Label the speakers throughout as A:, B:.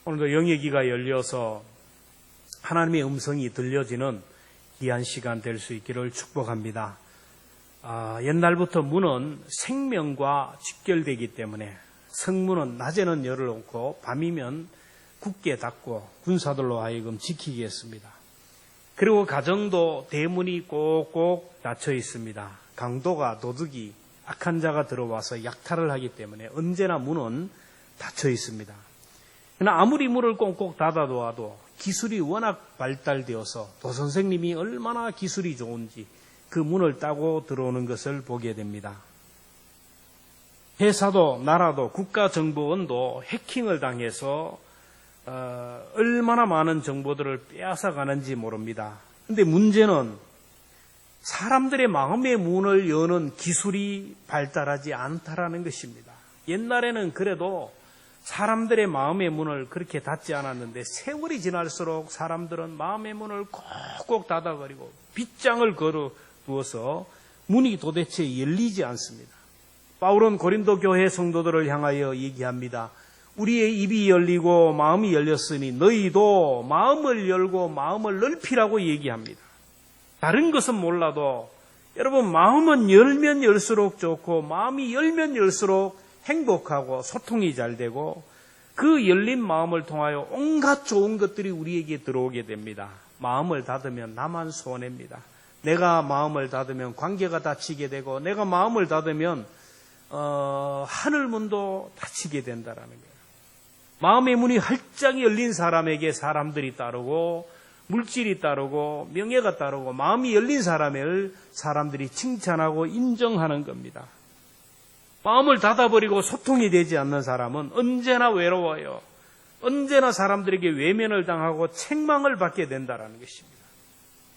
A: 오늘도 영역이가 열려서 하나님의 음성이 들려지는 귀한 시간 될 수 있기를 축복합니다. 옛날부터 문은 생명과 직결되기 때문에 성문은 낮에는 열을 놓고 밤이면 굳게 닫고 군사들로 하여금 지키게 했습니다. 그리고 가정도 대문이 꼭꼭 닫혀 있습니다. 강도가 도둑이 악한 자가 들어와서 약탈을 하기 때문에 언제나 문은 닫혀 있습니다. 그러나 아무리 문을 꽁꽁 닫아놓아도 기술이 워낙 발달되어서 도선생님이 얼마나 기술이 좋은지 그 문을 따고 들어오는 것을 보게 됩니다. 회사도 나라도 국가정보원도 해킹을 당해서 얼마나 많은 정보들을 빼앗아 가는지 모릅니다. 그런데 문제는 사람들의 마음의 문을 여는 기술이 발달하지 않다라는 것입니다. 옛날에는 그래도 사람들의 마음의 문을 그렇게 닫지 않았는데 세월이 지날수록 사람들은 마음의 문을 꼭꼭 닫아버리고 빗장을 걸어두어서 문이 도대체 열리지 않습니다. 바울은 고린도 교회 성도들을 향하여 얘기합니다. 우리의 입이 열리고 마음이 열렸으니 너희도 마음을 열고 마음을 넓히라고 얘기합니다. 다른 것은 몰라도 여러분 마음은 열면 열수록 좋고 마음이 열면 열수록 행복하고 소통이 잘 되고 그 열린 마음을 통하여 온갖 좋은 것들이 우리에게 들어오게 됩니다. 마음을 닫으면 나만 손해입니다. 내가 마음을 닫으면 관계가 닫히게 되고 내가 마음을 닫으면 하늘문도 닫히게 된다라는 거예요. 마음의 문이 활짝 열린 사람에게 사람들이 따르고 물질이 따르고 명예가 따르고 마음이 열린 사람을 사람들이 칭찬하고 인정하는 겁니다. 마음을 닫아버리고 소통이 되지 않는 사람은 언제나 외로워요. 언제나 사람들에게 외면을 당하고 책망을 받게 된다는 것입니다.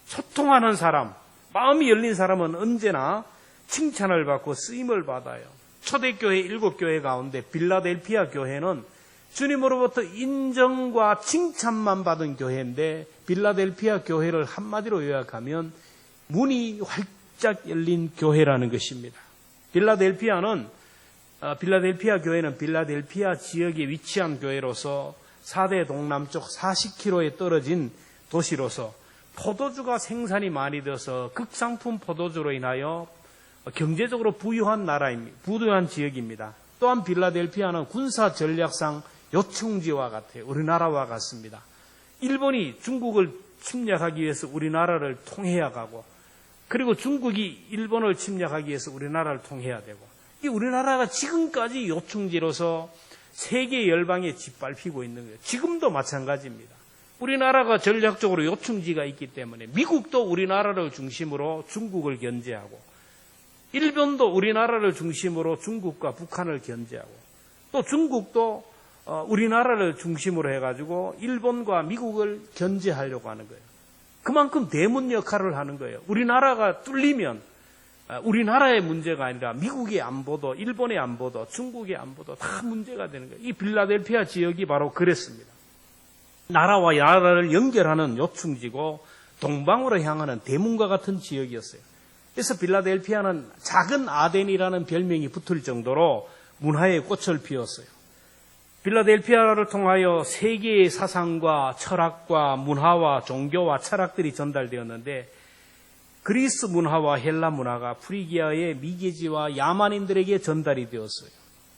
A: 소통하는 사람, 마음이 열린 사람은 언제나 칭찬을 받고 쓰임을 받아요. 초대교회 7교회 가운데 빌라델피아 교회는 주님으로부터 인정과 칭찬만 받은 교회인데 빌라델피아 교회를 한마디로 요약하면 문이 활짝 열린 교회라는 것입니다. 빌라델피아 교회는 빌라델피아 지역에 위치한 교회로서 4대 동남쪽 40km에 떨어진 도시로서 포도주가 생산이 많이 되어서 극상품 포도주로 인하여 경제적으로 부유한 나라입니다. 부유한 지역입니다. 또한 빌라델피아는 군사 전략상 요충지와 같아요. 우리나라와 같습니다. 일본이 중국을 침략하기 위해서 우리나라를 통해야 가고 그리고 중국이 일본을 침략하기 위해서 우리나라를 통해야 되고 이 우리나라가 지금까지 요충지로서 세계 열방에 짓밟히고 있는 거예요. 지금도 마찬가지입니다. 우리나라가 전략적으로 요충지가 있기 때문에 미국도 우리나라를 중심으로 중국을 견제하고 일본도 우리나라를 중심으로 중국과 북한을 견제하고 또 중국도 우리나라를 중심으로 해가지고 일본과 미국을 견제하려고 하는 거예요. 그만큼 대문 역할을 하는 거예요. 우리나라가 뚫리면 우리나라의 문제가 아니라 미국의 안보도 일본의 안보도 중국의 안보도 다 문제가 되는 거예요. 이 빌라델피아 지역이 바로 그랬습니다. 나라와 나라를 연결하는 요충지고 동방으로 향하는 대문과 같은 지역이었어요. 그래서 빌라델피아는 작은 아덴이라는 별명이 붙을 정도로 문화의 꽃을 피웠어요. 빌라델피아를 통하여 세계의 사상과 철학과 문화와 종교와 철학들이 전달되었는데 그리스 문화와 헬라 문화가 프리기아의 미개지와 야만인들에게 전달이 되었어요.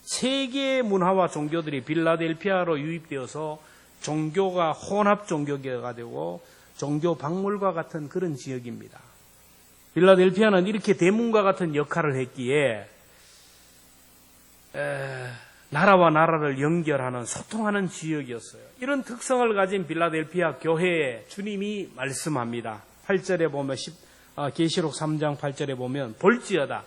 A: 세계의 문화와 종교들이 빌라델피아로 유입되어서 종교가 혼합 종교가 되고 종교 박물과 같은 그런 지역입니다. 빌라델피아는 이렇게 대문과 같은 역할을 했기에 나라와 나라를 연결하는 소통하는 지역이었어요. 이런 특성을 가진 빌라델피아 교회에 주님이 말씀합니다. 8절에 보면 계시록 3장 8절에 보면 볼지어다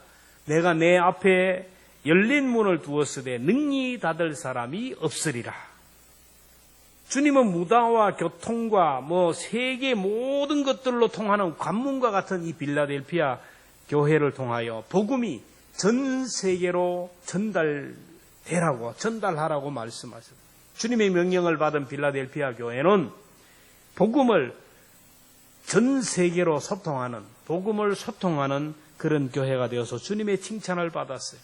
A: 내가 내 앞에 열린 문을 두었으되 능히 닫을 사람이 없으리라. 주님은 무다와 교통과 세계 모든 것들로 통하는 관문과 같은 이 빌라델피아 교회를 통하여 복음이 전 세계로 전달하라고 말씀하셨습니다. 주님의 명령을 받은 빌라델피아 교회는 복음을 전 세계로 복음을 소통하는 그런 교회가 되어서 주님의 칭찬을 받았어요.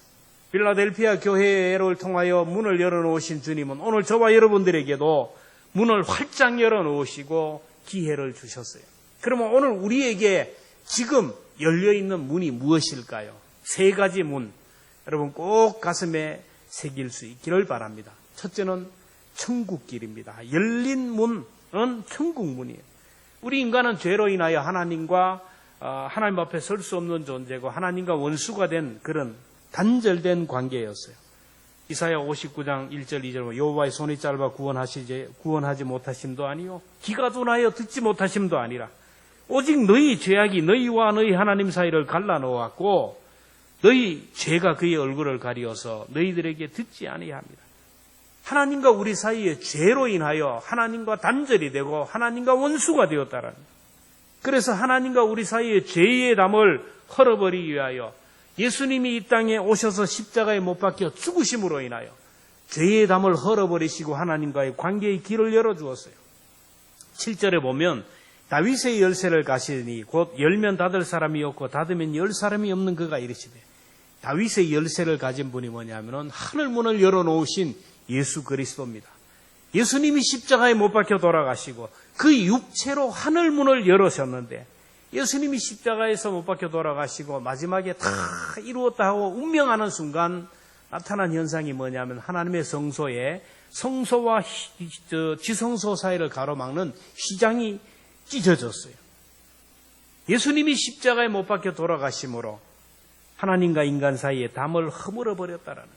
A: 빌라델피아 교회를 통하여 문을 열어놓으신 주님은 오늘 저와 여러분들에게도 문을 활짝 열어놓으시고 기회를 주셨어요. 그러면 오늘 우리에게 지금 열려있는 문이 무엇일까요? 세 가지 문, 여러분 꼭 가슴에 새길 수 있기를 바랍니다. 첫째는 천국길입니다. 열린 문은 천국문이에요. 우리 인간은 죄로 인하여 하나님과 하나님 앞에 설 수 없는 존재고 하나님과 원수가 된 그런 단절된 관계였어요. 이사야 59장 1절 2절 여호와의 손이 짧아 구원하지 못하심도 아니요 귀가 둔하여 듣지 못하심도 아니라 오직 너희 죄악이 너희와 너희 하나님 사이를 갈라놓았고 너희 죄가 그의 얼굴을 가리어서 너희들에게 듣지 아니합니다. 하나님과 우리 사이에 죄로 인하여 하나님과 단절이 되고 하나님과 원수가 되었다라는 거예요. 그래서 하나님과 우리 사이에 죄의 담을 헐어버리기 위하여 예수님이 이 땅에 오셔서 십자가에 못 박혀 죽으심으로 인하여 죄의 담을 헐어버리시고 하나님과의 관계의 길을 열어주었어요. 7절에 보면 다윗의 열쇠를 가시니 곧 열면 닫을 사람이 없고 닫으면 열 사람이 없는 그가 이르시되 다윗의 열쇠를 가진 분이 뭐냐면은 하늘 문을 열어놓으신 예수 그리스도입니다. 예수님이 십자가에 못 박혀 돌아가시고 그 육체로 하늘 문을 열으셨는데 예수님이 십자가에서 못 박혀 돌아가시고 마지막에 다 이루었다 하고 운명하는 순간 나타난 현상이 뭐냐면 하나님의 성소에 성소와 지성소 사이를 가로막는 휘장이 찢어졌어요. 예수님이 십자가에 못 박혀 돌아가심으로 하나님과 인간 사이에 담을 허물어 버렸다라는 거예요.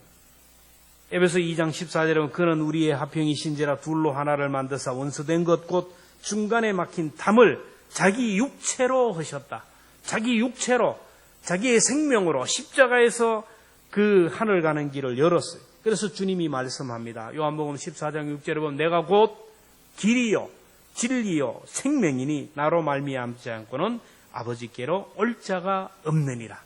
A: 에베소 2장 14절에 보면 그는 우리의 화평이신지라 둘로 하나를 만드사 원수된 것 곧 중간에 막힌 담을 자기 육체로 하셨다. 자기 육체로 자기의 생명으로 십자가에서 그 하늘 가는 길을 열었어요. 그래서 주님이 말씀합니다. 요한복음 14장 6절에 보면 내가 곧 길이요 진리요 생명이니 나로 말미암지 않고는 아버지께로 올 자가 없느니라.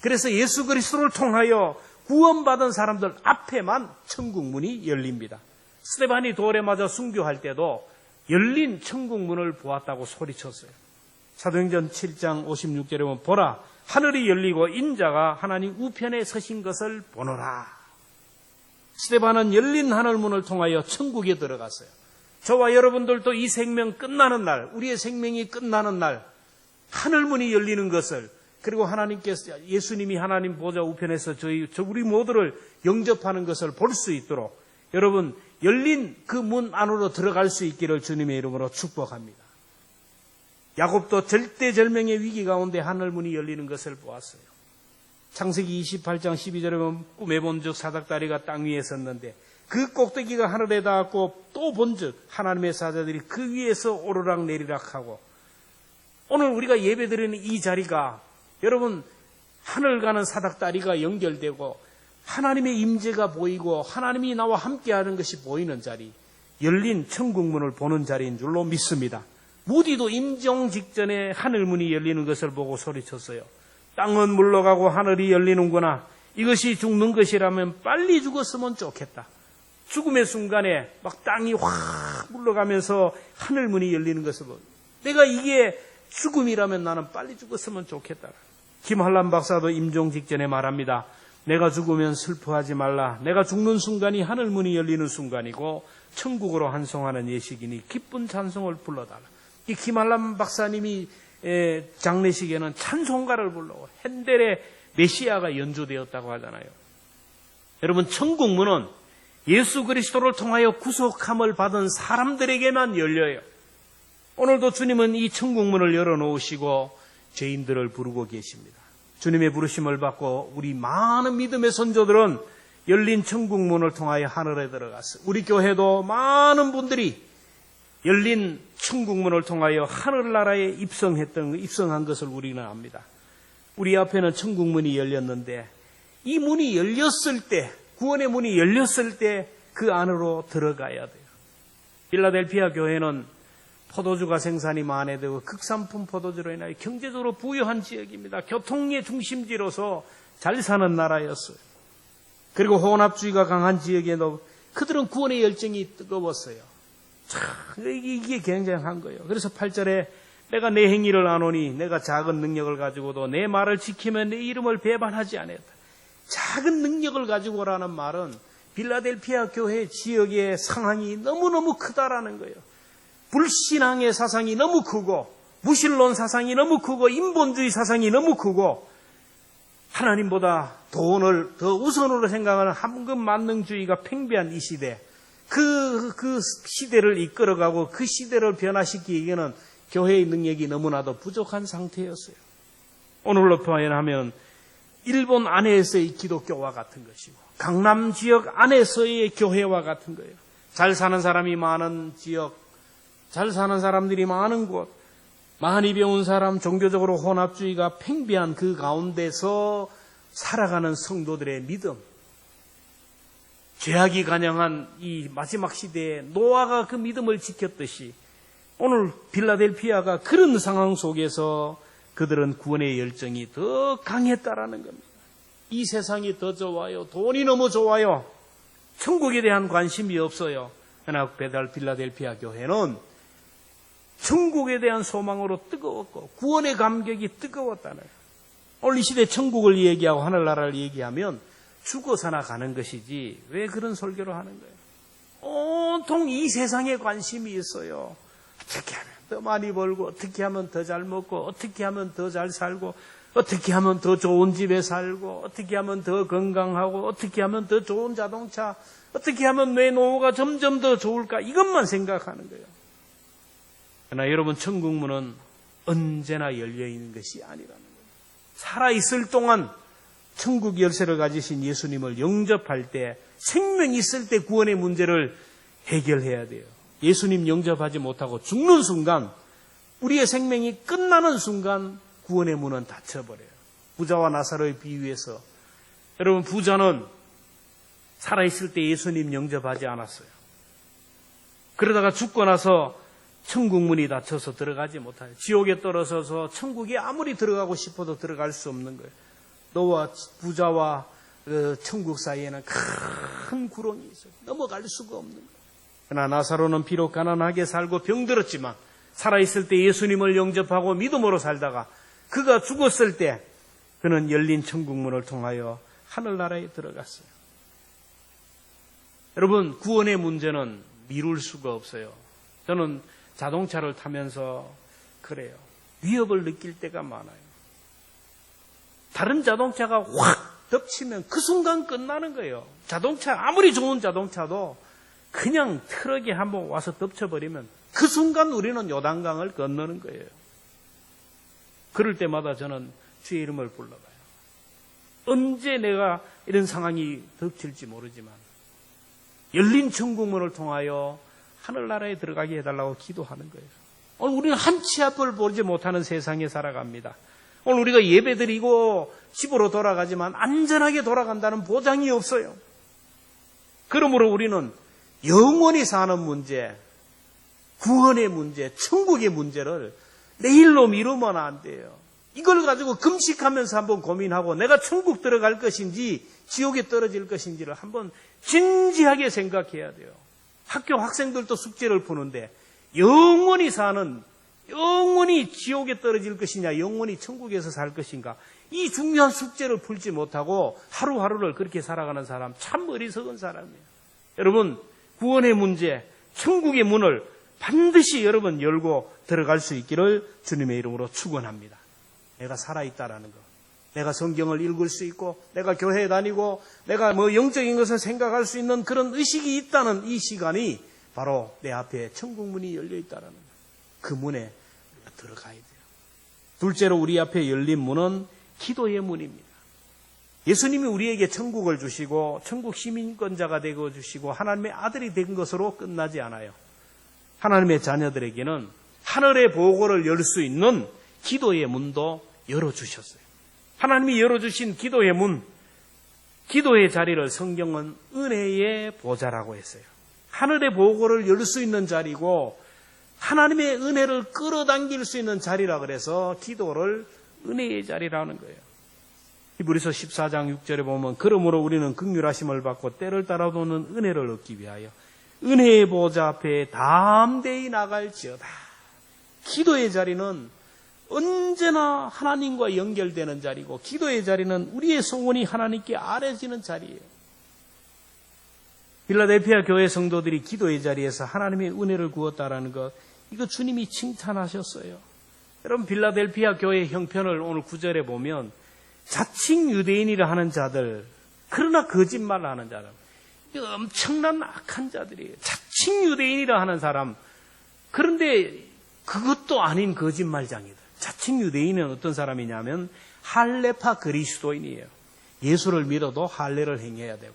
A: 그래서 예수 그리스도를 통하여 구원받은 사람들 앞에만 천국문이 열립니다. 스데반이 돌에 맞아 순교할 때도 열린 천국문을 보았다고 소리쳤어요. 사도행전 7장 56절에 보면 보라 하늘이 열리고 인자가 하나님 우편에 서신 것을 보노라. 스데반은 열린 하늘문을 통하여 천국에 들어갔어요. 저와 여러분들도 이 생명 끝나는 날, 우리의 생명이 끝나는 날 하늘문이 열리는 것을 그리고 하나님께서 예수님이 하나님 보좌 우편에서 우리 모두를 영접하는 것을 볼 수 있도록 여러분 열린 그 문 안으로 들어갈 수 있기를 주님의 이름으로 축복합니다. 야곱도 절대절명의 위기 가운데 하늘문이 열리는 것을 보았어요. 창세기 28장 12절에 보면 꿈에 본즉 사닥다리가 땅 위에 섰는데 그 꼭대기가 하늘에 닿았고 또 본즉 하나님의 사자들이 그 위에서 오르락 내리락 하고 오늘 우리가 예배드리는 이 자리가 여러분 하늘 가는 사닥다리가 연결되고 하나님의 임재가 보이고 하나님이 나와 함께하는 것이 보이는 자리, 열린 천국문을 보는 자리인 줄로 믿습니다. 무디도 임종 직전에 하늘문이 열리는 것을 보고 소리쳤어요. 땅은 물러가고 하늘이 열리는구나. 이것이 죽는 것이라면 빨리 죽었으면 좋겠다. 죽음의 순간에 막 땅이 확 물러가면서 하늘문이 열리는 것을 보고 내가 이게 죽음이라면 나는 빨리 죽었으면 좋겠다. 김한란 박사도 임종 직전에 말합니다. 내가 죽으면 슬퍼하지 말라. 내가 죽는 순간이 하늘문이 열리는 순간이고 천국으로 환송하는 예식이니 기쁜 찬송을 불러달라. 이 김한란 박사님이 장례식에는 찬송가를 불러고 핸델의 메시아가 연주되었다고 하잖아요. 여러분 천국문은 예수 그리스도를 통하여 구속함을 받은 사람들에게만 열려요. 오늘도 주님은 이 천국문을 열어놓으시고 죄인들을 부르고 계십니다. 주님의 부르심을 받고 우리 많은 믿음의 선조들은 열린 천국문을 통하여 하늘에 들어갔어요. 우리 교회도 많은 분들이 열린 천국문을 통하여 하늘나라에 입성한 것을 우리는 압니다. 우리 앞에는 천국문이 열렸는데 이 문이 열렸을 때, 구원의 문이 열렸을 때 그 안으로 들어가야 돼요. 필라델피아 교회는 포도주가 생산이 만회되고 극산품 포도주로 인하여 경제적으로 부유한 지역입니다. 교통의 중심지로서 잘 사는 나라였어요. 그리고 혼합주의가 강한 지역에도 그들은 구원의 열정이 뜨거웠어요. 참 이게 굉장한 거예요. 그래서 8절에 내가 내 행위를 아노니 내가 작은 능력을 가지고도 내 말을 지키면 내 이름을 배반하지 않았다. 작은 능력을 가지고라는 말은 빌라델피아 교회 지역의 상황이 너무너무 크다라는 거예요. 불신앙의 사상이 너무 크고 무신론 사상이 너무 크고 인본주의 사상이 너무 크고 하나님보다 돈을 더 우선으로 생각하는 황금만능주의가 팽배한 이 시대, 그 시대를 이끌어가고 그 시대를 변화시키기에는 교회의 능력이 너무나도 부족한 상태였어요. 오늘로 표현하면 일본 안에서의 기독교와 같은 것이고 강남 지역 안에서의 교회와 같은 거예요. 잘 사는 사람이 많은 지역, 잘 사는 사람들이 많은 곳, 많이 배운 사람, 종교적으로 혼합주의가 팽배한 그 가운데서 살아가는 성도들의 믿음, 죄악이 간영한 이 마지막 시대에 노아가 그 믿음을 지켰듯이 오늘 빌라델피아가 그런 상황 속에서 그들은 구원의 열정이 더 강했다라는 겁니다. 이 세상이 더 좋아요. 돈이 너무 좋아요. 천국에 대한 관심이 없어요. 그러나 빌라델피아 교회는 천국에 대한 소망으로 뜨거웠고 구원의 감격이 뜨거웠다는 거예요. 오늘 이 시대 천국을 얘기하고 하늘나라를 얘기하면 죽어서나 가는 것이지 왜 그런 설교를 하는 거예요? 온통 이 세상에 관심이 있어요. 어떻게 하면 더 많이 벌고 어떻게 하면 더 잘 먹고 어떻게 하면 더 잘 살고 어떻게 하면 더 좋은 집에 살고 어떻게 하면 더 건강하고 어떻게 하면 더 좋은 자동차 어떻게 하면 내 노후가 점점 더 좋을까 이것만 생각하는 거예요. 그러나 여러분 천국 문은 언제나 열려있는 것이 아니라는 거예요. 살아있을 동안 천국 열쇠를 가지신 예수님을 영접할 때 생명이 있을 때 구원의 문제를 해결해야 돼요. 예수님 영접하지 못하고 죽는 순간 우리의 생명이 끝나는 순간 구원의 문은 닫혀버려요. 부자와 나사로의 비유에서 여러분 부자는 살아있을 때 예수님 영접하지 않았어요. 그러다가 죽고 나서 천국 문이 닫혀서 들어가지 못해요. 지옥에 떨어져서 천국에 아무리 들어가고 싶어도 들어갈 수 없는 거예요. 너와 부자와 천국 사이에는 큰 구렁이 있어요. 넘어갈 수가 없는 거예요. 그러나 나사로는 비록 가난하게 살고 병들었지만 살아있을 때 예수님을 영접하고 믿음으로 살다가 그가 죽었을 때 그는 열린 천국 문을 통하여 하늘나라에 들어갔어요. 여러분 구원의 문제는 미룰 수가 없어요. 저는 자동차를 타면서 그래요. 위협을 느낄 때가 많아요. 다른 자동차가 확 덮치면 그 순간 끝나는 거예요. 자동차 아무리 좋은 자동차도 그냥 트럭에 한번 와서 덮쳐버리면 그 순간 우리는 요단강을 건너는 거예요. 그럴 때마다 저는 주의 이름을 불러봐요. 언제 내가 이런 상황이 덮칠지 모르지만 열린 천국문을 통하여 하늘나라에 들어가게 해달라고 기도하는 거예요. 오늘 우리는 한 치 앞을 보지 못하는 세상에 살아갑니다. 오늘 우리가 예배드리고 집으로 돌아가지만 안전하게 돌아간다는 보장이 없어요. 그러므로 우리는 영원히 사는 문제, 구원의 문제, 천국의 문제를 내일로 미루면 안 돼요. 이걸 가지고 금식하면서 한번 고민하고 내가 천국 들어갈 것인지 지옥에 떨어질 것인지를 한번 진지하게 생각해야 돼요. 학교 학생들도 숙제를 푸는데 영원히 지옥에 떨어질 것이냐 영원히 천국에서 살 것인가 이 중요한 숙제를 풀지 못하고 하루하루를 그렇게 살아가는 사람 참 어리석은 사람이에요. 여러분 구원의 문제, 천국의 문을 반드시 여러분 열고 들어갈 수 있기를 주님의 이름으로 축원합니다. 내가 살아있다라는 것, 내가 성경을 읽을 수 있고 내가 교회에 다니고 내가 영적인 것을 생각할 수 있는 그런 의식이 있다는 이 시간이 바로 내 앞에 천국 문이 열려 있다라는 것. 그 문에 우리가 들어가야 돼요. 둘째로 우리 앞에 열린 문은 기도의 문입니다. 예수님이 우리에게 천국을 주시고 천국 시민권자가 되고 주시고 하나님의 아들이 된 것으로 끝나지 않아요. 하나님의 자녀들에게는 하늘의 보고를 열 수 있는 기도의 문도 열어주셨어요. 하나님이 열어주신 기도의 문, 기도의 자리를 성경은 은혜의 보좌라고 했어요. 하늘의 보고를 열 수 있는 자리고 하나님의 은혜를 끌어당길 수 있는 자리라 그래서 기도를 은혜의 자리라는 거예요. 히브리서 14장 6절에 보면 그러므로 우리는 긍휼하심을 받고 때를 따라도는 은혜를 얻기 위하여 은혜의 보좌 앞에 담대히 나갈지어다. 기도의 자리는 언제나 하나님과 연결되는 자리고 기도의 자리는 우리의 소원이 하나님께 아뢰지는 자리예요. 필라델피아 교회 성도들이 기도의 자리에서 하나님의 은혜를 구했다라는 것, 이거 주님이 칭찬하셨어요. 여러분, 필라델피아 교회 형편을 오늘 9절에 보면 자칭 유대인이라 하는 자들, 그러나 거짓말을 하는 자들, 엄청난 악한 자들이에요. 자칭 유대인이라 하는 사람, 그런데 그것도 아닌 거짓말장이다. 자칭 유대인은 어떤 사람이냐면 할례파 그리스도인이에요. 예수를 믿어도 할례를 행해야 되고,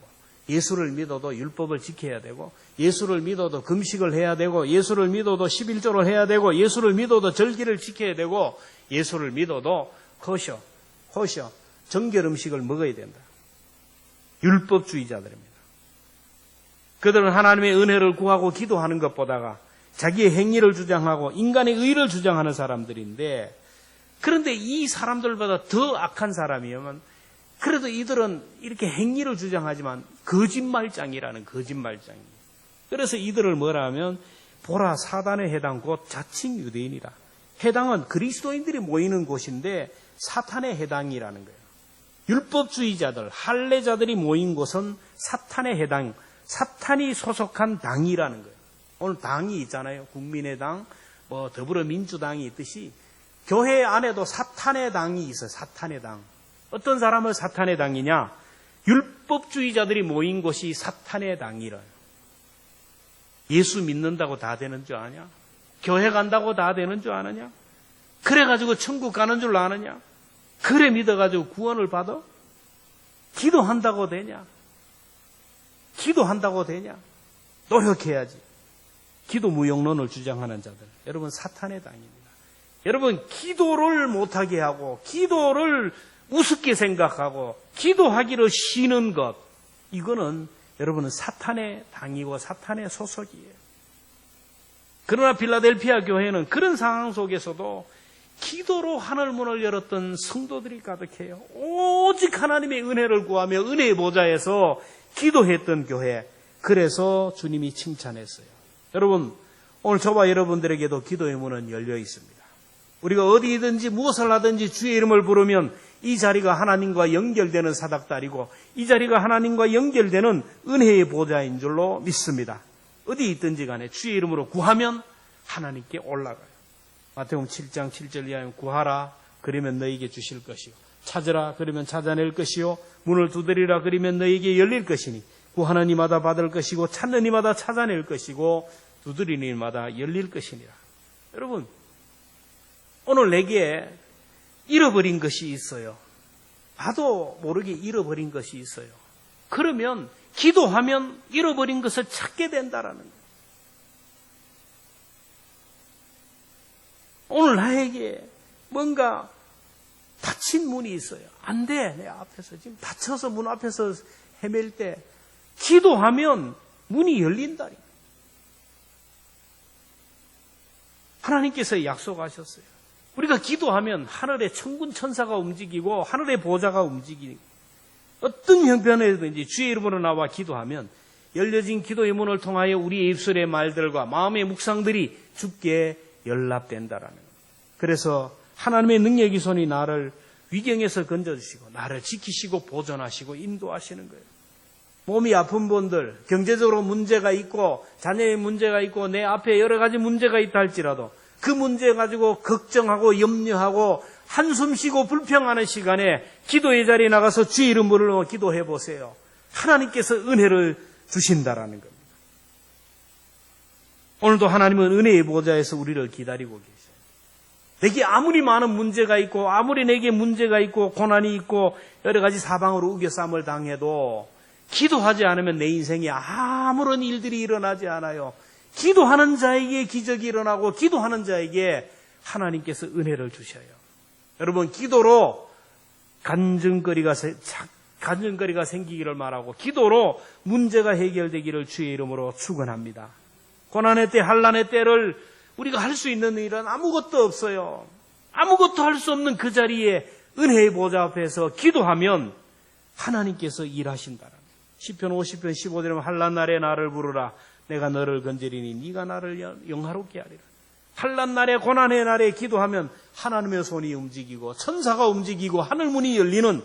A: 예수를 믿어도 율법을 지켜야 되고, 예수를 믿어도 금식을 해야 되고, 예수를 믿어도 11조를 해야 되고, 예수를 믿어도 절기를 지켜야 되고, 예수를 믿어도 코셔, 정결 음식을 먹어야 된다. 율법주의자들입니다. 그들은 하나님의 은혜를 구하고 기도하는 것보다가 자기의 행위를 주장하고 인간의 의를 주장하는 사람들인데, 그런데 이 사람들보다 더 악한 사람이면 그래도 이들은 이렇게 행위를 주장하지만 거짓말장이라는 거짓말장이에요. 그래서 이들을 뭐라 하면 보라 사단의 해당 곧 자칭 유대인이라. 해당은 그리스도인들이 모이는 곳인데 사탄의 해당이라는 거예요. 율법주의자들, 할례자들이 모인 곳은 사탄의 해당, 사탄이 소속한 당이라는 거예요. 오늘 당이 있잖아요. 국민의당, 더불어민주당이 있듯이 교회 안에도 사탄의 당이 있어요. 사탄의 당. 어떤 사람을 사탄의 당이냐? 율법주의자들이 모인 곳이 사탄의 당이래요. 예수 믿는다고 다 되는 줄 아냐? 교회 간다고 다 되는 줄 아느냐? 그래가지고 천국 가는 줄 아느냐? 그래 믿어가지고 구원을 받아? 기도한다고 되냐? 기도한다고 되냐? 노력해야지. 기도 무용론을 주장하는 자들. 여러분, 사탄의 당입니다. 여러분, 기도를 못하게 하고, 기도를 우습게 생각하고, 기도하기를 쉬는 것, 이거는 여러분은 사탄의 당이고 사탄의 소속이에요. 그러나 필라델피아 교회는 그런 상황 속에서도 기도로 하늘문을 열었던 성도들이 가득해요. 오직 하나님의 은혜를 구하며 은혜의 보좌에서 기도했던 교회. 그래서 주님이 칭찬했어요. 여러분, 오늘 저와 여러분들에게도 기도의 문은 열려 있습니다. 우리가 어디든지 무엇을 하든지 주의 이름을 부르면 이 자리가 하나님과 연결되는 사닥다리고 이 자리가 하나님과 연결되는 은혜의 보좌인 줄로 믿습니다. 어디 있든지 간에 주의 이름으로 구하면 하나님께 올라가요. 마태복음 7장 7절 이하에 구하라 그러면 너에게 주실 것이요 찾으라 그러면 찾아낼 것이요 문을 두드리라 그러면 너에게 열릴 것이니 구하는 이마다 받을 것이고 찾는 이마다 찾아낼 것이고 두드리는 이마다 열릴 것이니라. 여러분, 오늘 내게 잃어버린 것이 있어요. 나도 모르게 잃어버린 것이 있어요. 그러면 기도하면 잃어버린 것을 찾게 된다라는 거예요. 오늘 나에게 뭔가 닫힌 문이 있어요. 안 돼. 내 앞에서 지금 닫혀서 문 앞에서 헤맬 때 기도하면 문이 열린다. 하나님께서 약속하셨어요. 우리가 기도하면 하늘의 천군 천사가 움직이고 하늘의 보좌가 움직이고 어떤 형편에든지 주의 이름으로 나와 기도하면 열려진 기도의 문을 통하여 우리의 입술의 말들과 마음의 묵상들이 주께 연락된다라는 겁니다. 그래서 하나님의 능력의 손이 나를 위경에서 건져주시고 나를 지키시고 보존하시고 인도하시는 거예요. 몸이 아픈 분들, 경제적으로 문제가 있고 자녀의 문제가 있고 내 앞에 여러 가지 문제가 있다 할지라도 그 문제 가지고 걱정하고 염려하고 한숨 쉬고 불평하는 시간에 기도의 자리에 나가서 주의 이름으로 기도해 보세요. 하나님께서 은혜를 주신다라는 겁니다. 오늘도 하나님은 은혜의 보좌에서 우리를 기다리고 계세요. 내게 아무리 많은 문제가 있고 아무리 내게 문제가 있고 고난이 있고 여러 가지 사방으로 우겨쌈을 당해도 기도하지 않으면 내 인생에 아무런 일들이 일어나지 않아요. 기도하는 자에게 기적이 일어나고 기도하는 자에게 하나님께서 은혜를 주셔요. 여러분, 기도로 간증거리가 생기기를 말하고 기도로 문제가 해결되기를 주의 이름으로 축원합니다. 고난의 때, 환난의 때를 우리가 할 수 있는 일은 아무것도 없어요. 아무것도 할 수 없는 그 자리에 은혜의 보좌 앞에서 기도하면 하나님께서 일하신다는 거예요. 시편 50편 15절에 보면 환난 날에 나를 부르라 내가 너를 건지리니 네가 나를 영화롭게 하리라. 환난 날에 고난의 날에 기도하면 하나님의 손이 움직이고 천사가 움직이고 하늘문이 열리는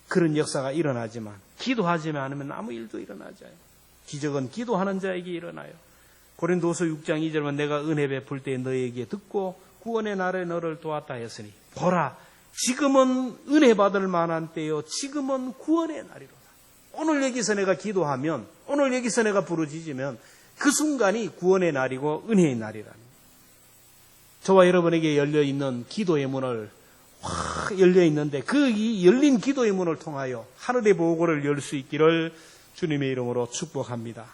A: 그런 역사가 일어나지만 기도하지 않으면 아무 일도 일어나지 않아요. 기적은 기도하는 자에게 일어나요. 고린도서 6장 2절은 내가 은혜 베풀 때 너에게 듣고 구원의 날에 너를 도왔다 했으니 보라 지금은 은혜 받을 만한 때요 지금은 구원의 날이로다. 오늘 여기서 내가 기도하면 오늘 여기서 내가 부르짖으면 그 순간이 구원의 날이고 은혜의 날이라는 거예요. 저와 여러분에게 열려있는 기도의 문을 확 열려있는데 그 이 열린 기도의 문을 통하여 하늘의 보고를 열 수 있기를 주님의 이름으로 축복합니다.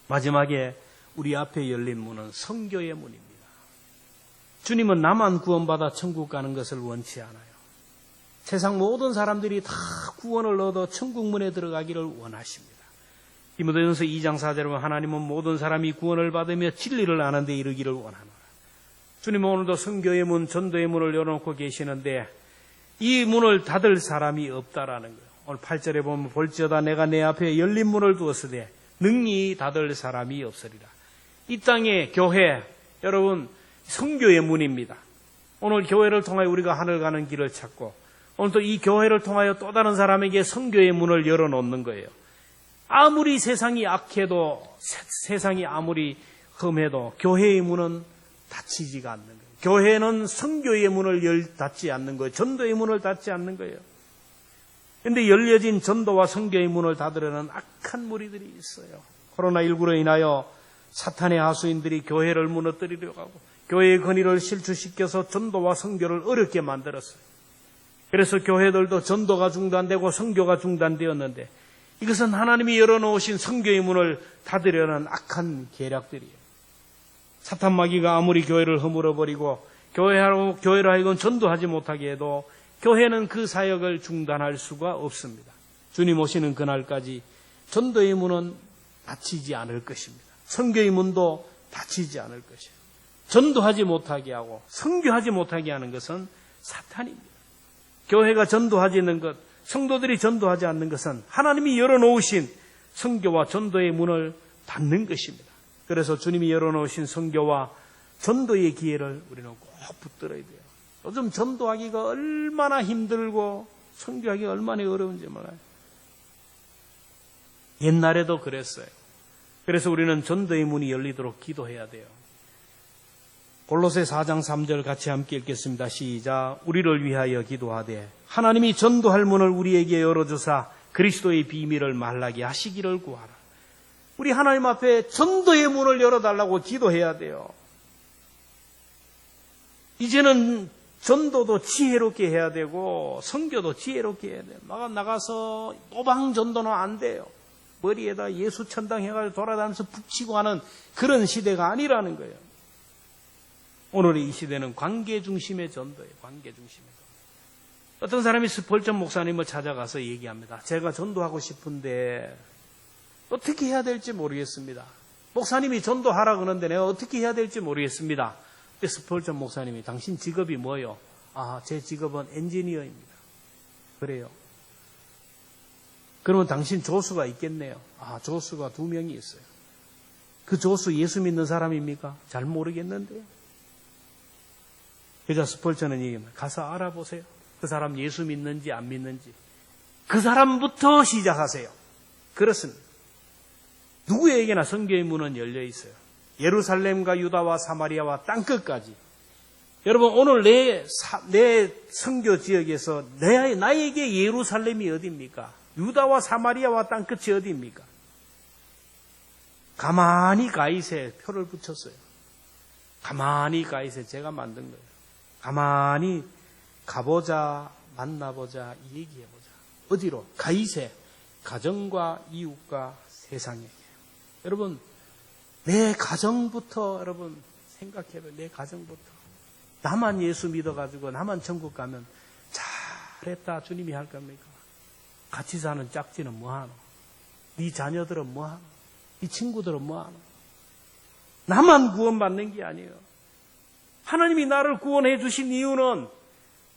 A: 마지막에 우리 앞에 열린 문은 선교의 문입니다. 주님은 나만 구원받아 천국 가는 것을 원치 않아요. 세상 모든 사람들이 다 구원을 얻어 천국 문에 들어가기를 원하십니다. 디모데전서 2장 4절에 보면 하나님은 모든 사람이 구원을 받으며 진리를 아는 데 이르기를 원하노라. 주님은 오늘도 선교의 문, 전도의 문을 열어놓고 계시는데 이 문을 닫을 사람이 없다라는 거예요. 오늘 8절에 보면 볼지어다 내가 내 앞에 열린 문을 두었으되 능히 닫을 사람이 없으리라. 이 땅의 교회, 여러분 선교의 문입니다. 오늘 교회를 통하여 우리가 하늘 가는 길을 찾고 오늘 또 이 교회를 통하여 또 다른 사람에게 선교의 문을 열어놓는 거예요. 아무리 세상이 악해도 세상이 아무리 험해도 교회의 문은 닫히지가 않는 거예요. 교회는 선교의 문을 닫지 않는 거예요. 전도의 문을 닫지 않는 거예요. 그런데 열려진 전도와 선교의 문을 닫으려는 악한 무리들이 있어요. 코로나19로 인하여 사탄의 하수인들이 교회를 무너뜨리려고 하고 교회의 권위를 실추시켜서 전도와 선교를 어렵게 만들었어요. 그래서 교회들도 전도가 중단되고 선교가 중단되었는데 이것은 하나님이 열어놓으신 선교의 문을 닫으려는 악한 계략들이에요. 사탄 마귀가 아무리 교회를 허물어버리고 교회를 하여금 전도하지 못하게 해도 교회는 그 사역을 중단할 수가 없습니다. 주님 오시는 그날까지 전도의 문은 닫히지 않을 것입니다. 선교의 문도 닫히지 않을 것이에요. 전도하지 못하게 하고 선교하지 못하게 하는 것은 사탄입니다. 교회가 전도하지 않는 것, 성도들이 전도하지 않는 것은 하나님이 열어놓으신 선교와 전도의 문을 닫는 것입니다. 그래서 주님이 열어놓으신 선교와 전도의 기회를 우리는 꼭 붙들어야 돼요. 요즘 전도하기가 얼마나 힘들고 선교하기가 얼마나 어려운지 몰라요. 옛날에도 그랬어요. 그래서 우리는 전도의 문이 열리도록 기도해야 돼요. 골로새 4장 3절 같이 함께 읽겠습니다. 시작. 우리를 위하여 기도하되 하나님이 전도할 문을 우리에게 열어주사 그리스도의 비밀을 말하게 하시기를 구하라. 우리 하나님 앞에 전도의 문을 열어달라고 기도해야 돼요. 이제는 전도도 지혜롭게 해야 되고 선교도 지혜롭게 해야 돼요. 나가서 노방 전도는 안 돼요. 머리에다 예수 천당 해가지고 돌아다니면서 북치고 하는 그런 시대가 아니라는 거예요. 오늘의 이 시대는 관계 중심의 전도예요. 관계 중심의 전도. 어떤 사람이 스펄전 목사님을 찾아가서 얘기합니다. 제가 전도하고 싶은데 어떻게 해야 될지 모르겠습니다. 목사님이 전도하라 그러는데 내가 어떻게 해야 될지 모르겠습니다. 근데 스펄전 목사님이 당신 직업이 뭐예요? 아, 제 직업은 엔지니어입니다. 그래요. 그러면 당신 조수가 있겠네요. 아, 조수가 2명이 있어요. 그 조수 예수 믿는 사람입니까? 잘 모르겠는데요. 그자 스펄전은 얘기합니다. 가서 알아보세요. 그 사람 예수 믿는지 안 믿는지. 그 사람부터 시작하세요. 그렇습니다. 누구에게나 선교의 문은 열려 있어요. 예루살렘과 유다와 사마리아와 땅끝까지. 여러분 오늘 내 선교 지역에서 나에게 예루살렘이 어디입니까? 유다와 사마리아와 땅끝이 어디입니까? 가만히 가이세 표를 붙였어요. 가만히 가이세 제가 만든 거예요. 가만히 가보자, 만나보자, 얘기해보자. 어디로? 가이세, 가정과 이웃과 세상에게. 여러분, 내 가정부터 여러분 생각해봐요. 내 가정부터. 나만 예수 믿어가지고 나만 천국 가면 잘했다 주님이 할 겁니까? 같이 사는 짝지는 뭐하노? 네 자녀들은 뭐하노? 네 친구들은 뭐하노? 나만 구원받는 게 아니에요. 하나님이 나를 구원해 주신 이유는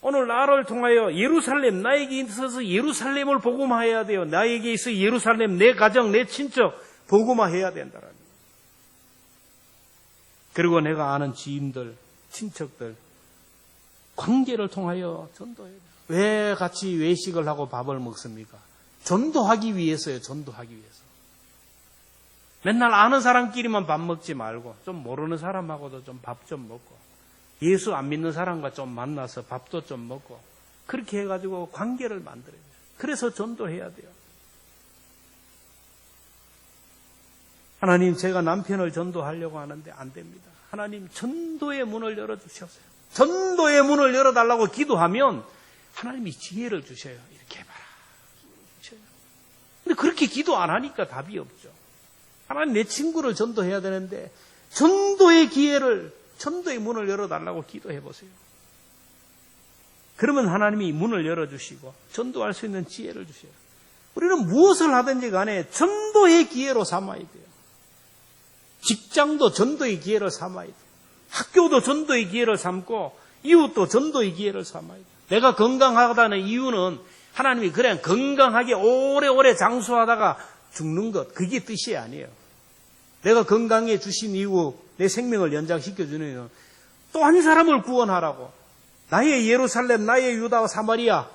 A: 오늘 나를 통하여 예루살렘, 나에게 있어서 예루살렘을 복음화해야 돼요. 나에게 있어 예루살렘, 내 가정, 내 친척 복음화해야 된다라는 거예요. 그리고 내가 아는 지인들, 친척들 관계를 통하여 전도해야 돼요. 왜 같이 외식을 하고 밥을 먹습니까? 전도하기 위해서요. 전도하기 위해서. 맨날 아는 사람끼리만 밥 먹지 말고 좀 모르는 사람하고도 좀 밥 좀 먹고 예수 안 믿는 사람과 좀 만나서 밥도 좀 먹고 그렇게 해가지고 관계를 만들어야 돼요. 그래서 전도해야 돼요. 하나님, 제가 남편을 전도하려고 하는데 안 됩니다. 하나님, 전도의 문을 열어주셨어요. 전도의 문을 열어달라고 기도하면 하나님이 지혜를 주셔요. 이렇게 해봐라. 주셔요. 근데 그렇게 기도 안 하니까 답이 없죠. 하나님, 내 친구를 전도해야 되는데 전도의 기회를, 전도의 문을 열어달라고 기도해보세요. 그러면 하나님이 문을 열어주시고 전도할 수 있는 지혜를 주셔요. 우리는 무엇을 하든지 간에 전도의 기회로 삼아야 돼요. 직장도 전도의 기회를 삼아야 돼요. 학교도 전도의 기회를 삼고 이웃도 전도의 기회를 삼아야 돼요. 내가 건강하다는 이유는 하나님이 그냥 건강하게 오래오래 장수하다가 죽는 것, 그게 뜻이 아니에요. 내가 건강해 주신 이후 내 생명을 연장시켜 주는 이유는 또 한 사람을 구원하라고. 나의 예루살렘, 나의 유다와 사마리아,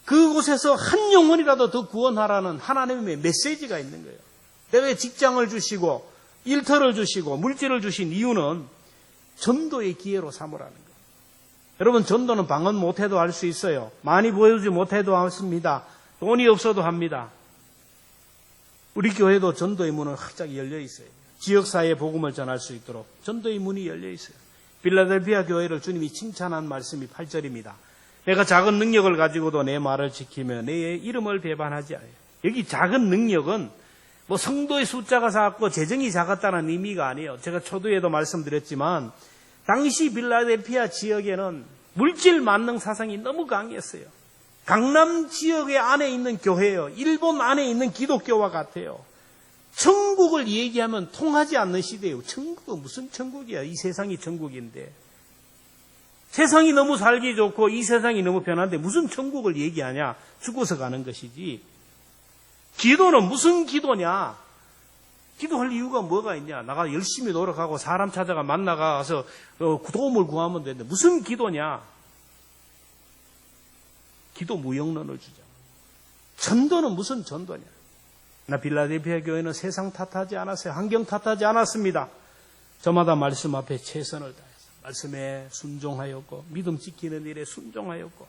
A: 그곳에서 한 영혼이라도 더 구원하라는 하나님의 메시지가 있는 거예요. 내가 직장을 주시고 일터를 주시고 물질을 주신 이유는 전도의 기회로 삼으라는 거예요. 여러분, 전도는 방언 못해도 할 수 있어요. 많이 보여주지 못해도 합니다. 돈이 없어도 합니다. 우리 교회도 전도의 문은 활짝 열려 있어요. 지역사회에 복음을 전할 수 있도록 전도의 문이 열려 있어요. 빌라델피아 교회를 주님이 칭찬한 말씀이 8절입니다. 내가 작은 능력을 가지고도 내 말을 지키며 내 이름을 배반하지 않아요. 여기 작은 능력은 뭐 성도의 숫자가 작고 재정이 작았다는 의미가 아니에요. 제가 초두에도 말씀드렸지만 당시 빌라델피아 지역에는 물질 만능 사상이 너무 강했어요. 강남 지역의 안에 있는 교회예요. 일본 안에 있는 기독교와 같아요. 천국을 얘기하면 통하지 않는 시대예요. 천국은 무슨 천국이야? 이 세상이 천국인데. 세상이 너무 살기 좋고 이 세상이 너무 편한데 무슨 천국을 얘기하냐? 죽어서 가는 것이지. 기도는 무슨 기도냐? 기도할 이유가 뭐가 있냐? 나가 열심히 노력하고 사람 찾아가 만나가서 도움을 구하면 되는데 무슨 기도냐? 기도 무용론을 주죠. 전도는 무슨 전도냐? 나 빌라델피아 교회는 세상 탓하지 않았어요. 환경 탓하지 않았습니다. 저마다 말씀 앞에 최선을 다해서 말씀에 순종하였고 믿음 지키는 일에 순종하였고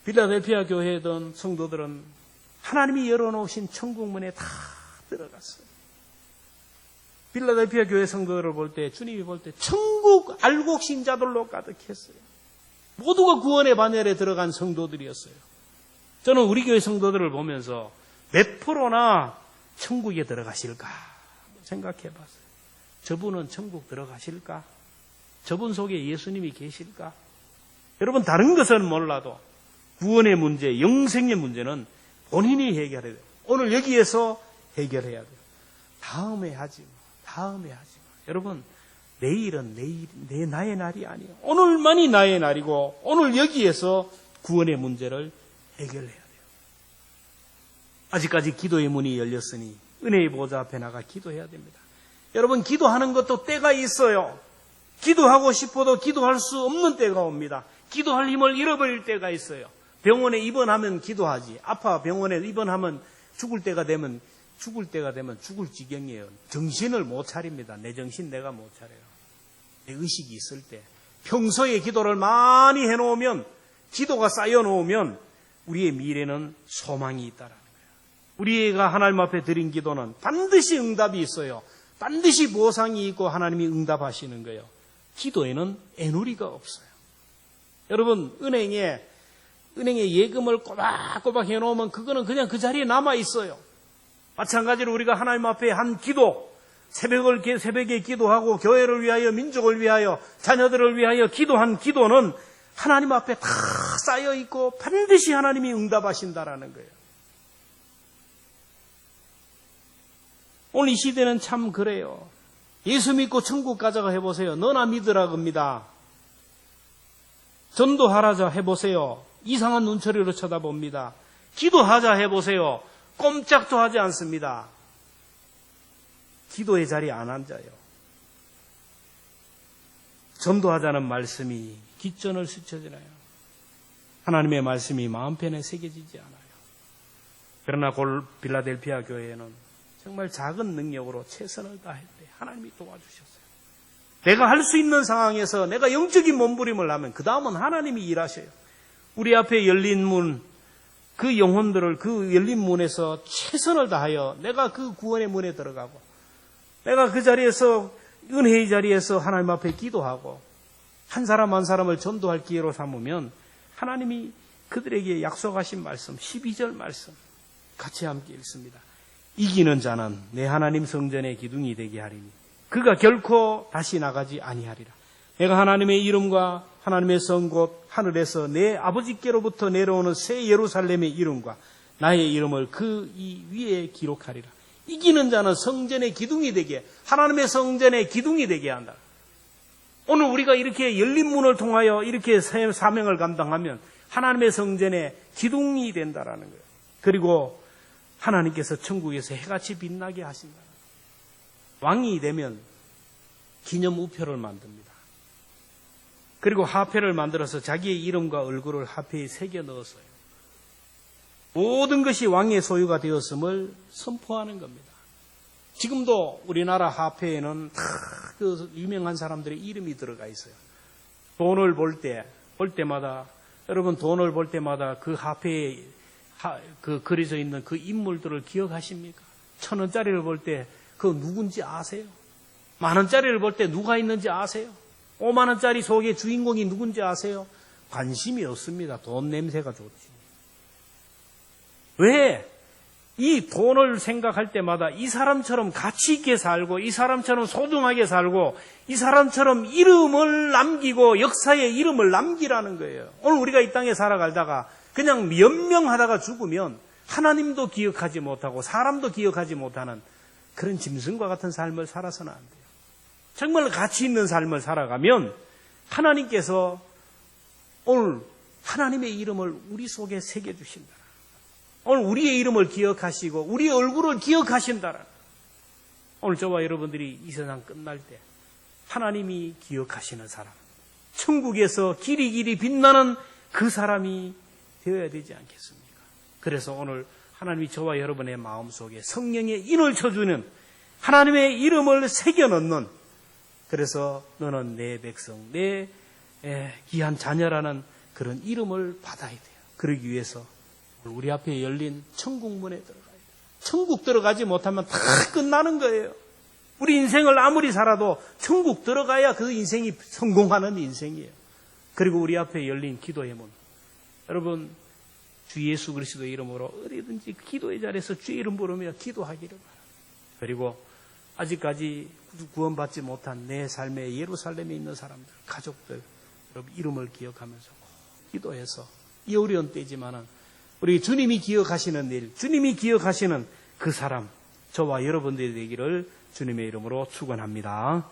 A: 빌라델피아 교회던 성도들은 하나님이 열어놓으신 천국문에 다 들어갔어요. 빌라델피아 교회 성도들을 볼 때 주님이 볼 때 천국 알곡 신자들로 가득했어요. 모두가 구원의 반열에 들어간 성도들이었어요. 저는 우리 교회 성도들을 보면서 몇 프로나 천국에 들어가실까 생각해 봤어요. 저분은 천국 들어가실까? 저분 속에 예수님이 계실까? 여러분, 다른 것은 몰라도 구원의 문제, 영생의 문제는 본인이 해결해야 돼요. 오늘 여기에서 해결해야 돼요. 다음에 하지 마. 다음에 하지 마. 여러분, 내일은 나의 날이 아니에요. 오늘만이 나의 날이고 오늘 여기에서 구원의 문제를 해결해야 돼요. 아직까지 기도의 문이 열렸으니 은혜의 보좌 앞에 나가 기도해야 됩니다. 여러분, 기도하는 것도 때가 있어요. 기도하고 싶어도 기도할 수 없는 때가 옵니다. 기도할 힘을 잃어버릴 때가 있어요. 병원에 입원하면 기도하지. 아파 병원에 입원하면 죽을 때가 되면 죽을 지경이에요. 정신을 못 차립니다. 내 정신 내가 못 차려요. 내 의식이 있을 때. 평소에 기도를 많이 해놓으면, 기도가 쌓여놓으면 우리의 미래는 소망이 있다라는 거예요. 우리가 하나님 앞에 드린 기도는 반드시 응답이 있어요. 반드시 보상이 있고 하나님이 응답하시는 거예요. 기도에는 애누리가 없어요. 여러분, 은행에 예금을 꼬박꼬박 해놓으면 그거는 그냥 그 자리에 남아있어요. 마찬가지로 우리가 하나님 앞에 한 기도, 새벽에 기도하고 교회를 위하여, 민족을 위하여, 자녀들을 위하여 기도한 기도는 하나님 앞에 다 쌓여있고 반드시 하나님이 응답하신다라는 거예요. 오늘 이 시대는 참 그래요. 예수 믿고 천국 가자가 해보세요. 너나 믿으라 겁니다. 전도하라자 해보세요. 이상한 눈초리로 쳐다봅니다. 기도하자 해보세요. 꼼짝도 하지 않습니다. 기도의 자리에 안 앉아요. 전도하자는 말씀이 깃전을 스쳐지나요? 하나님의 말씀이 마음편에 새겨지지 않아요. 그러나 빌라델피아 교회에는 정말 작은 능력으로 최선을 다할 때 하나님이 도와주셨어요. 내가 할 수 있는 상황에서 내가 영적인 몸부림을 하면 그 다음은 하나님이 일하셔요. 우리 앞에 열린 문, 그 영혼들을 그 열린 문에서 최선을 다하여 내가 그 구원의 문에 들어가고 내가 그 자리에서 은혜의 자리에서 하나님 앞에 기도하고 한 사람 한 사람을 전도할 기회로 삼으면 하나님이 그들에게 약속하신 말씀 12절 말씀 같이 함께 읽습니다. 이기는 자는 내 하나님 성전의 기둥이 되게 하리니 그가 결코 다시 나가지 아니하리라. 내가 하나님의 이름과 하나님의 성 곧 하늘에서 내 아버지께로부터 내려오는 새 예루살렘의 이름과 나의 이름을 그 이 위에 기록하리라. 이기는 자는 성전의 기둥이 되게, 하나님의 성전의 기둥이 되게 한다. 오늘 우리가 이렇게 열린 문을 통하여 이렇게 사명을 감당하면 하나님의 성전의 기둥이 된다라는 거예요. 그리고 하나님께서 천국에서 해같이 빛나게 하신다. 왕이 되면 기념 우표를 만듭니다. 그리고 화폐를 만들어서 자기의 이름과 얼굴을 화폐에 새겨 넣었어요. 모든 것이 왕의 소유가 되었음을 선포하는 겁니다. 지금도 우리나라 화폐에는 다 그 유명한 사람들의 이름이 들어가 있어요. 돈을 볼 때마다 여러분 돈을 볼 때마다 그 화폐에 그 그려져 있는 그 인물들을 기억하십니까? 1,000원짜리를 볼 때 그 누군지 아세요? 10,000원짜리를 볼 때 누가 있는지 아세요? 50,000원짜리 속의 주인공이 누군지 아세요? 관심이 없습니다. 돈 냄새가 좋지. 왜? 이 돈을 생각할 때마다 이 사람처럼 가치 있게 살고 이 사람처럼 소중하게 살고 이 사람처럼 이름을 남기고 역사의 이름을 남기라는 거예요. 오늘 우리가 이 땅에 살아가다가 그냥 연명하다가 죽으면 하나님도 기억하지 못하고 사람도 기억하지 못하는 그런 짐승과 같은 삶을 살아서는 안 돼요. 정말 가치 있는 삶을 살아가면 하나님께서 오늘 하나님의 이름을 우리 속에 새겨주신다. 오늘 우리의 이름을 기억하시고 우리의 얼굴을 기억하신다. 오늘 저와 여러분들이 이 세상 끝날 때 하나님이 기억하시는 사람, 천국에서 길이 빛나는 그 사람이 되어야 되지 않겠습니까? 그래서 오늘 하나님이 저와 여러분의 마음속에 성령의 인을 쳐주는 하나님의 이름을 새겨넣는, 그래서 너는 내 백성, 내 귀한 자녀라는 그런 이름을 받아야 돼요. 그러기 위해서 우리 앞에 열린 천국 문에 들어가야 돼요. 천국 들어가지 못하면 다 끝나는 거예요. 우리 인생을 아무리 살아도 천국 들어가야 그 인생이 성공하는 인생이에요. 그리고 우리 앞에 열린 기도의 문. 여러분, 주 예수 그리스도 이름으로 어디든지 기도의 자리에서 주의 이름 부르며 기도하기를 바랍니다. 그리고 아직까지 구원받지 못한 내 삶의 예루살렘에 있는 사람들, 가족들, 여러분 이름을 기억하면서 꼭 기도해서 이 어려운 때지만은 우리 주님이 기억하시는 일, 주님이 기억하시는 그 사람, 저와 여러분들이 되기를 주님의 이름으로 축원합니다.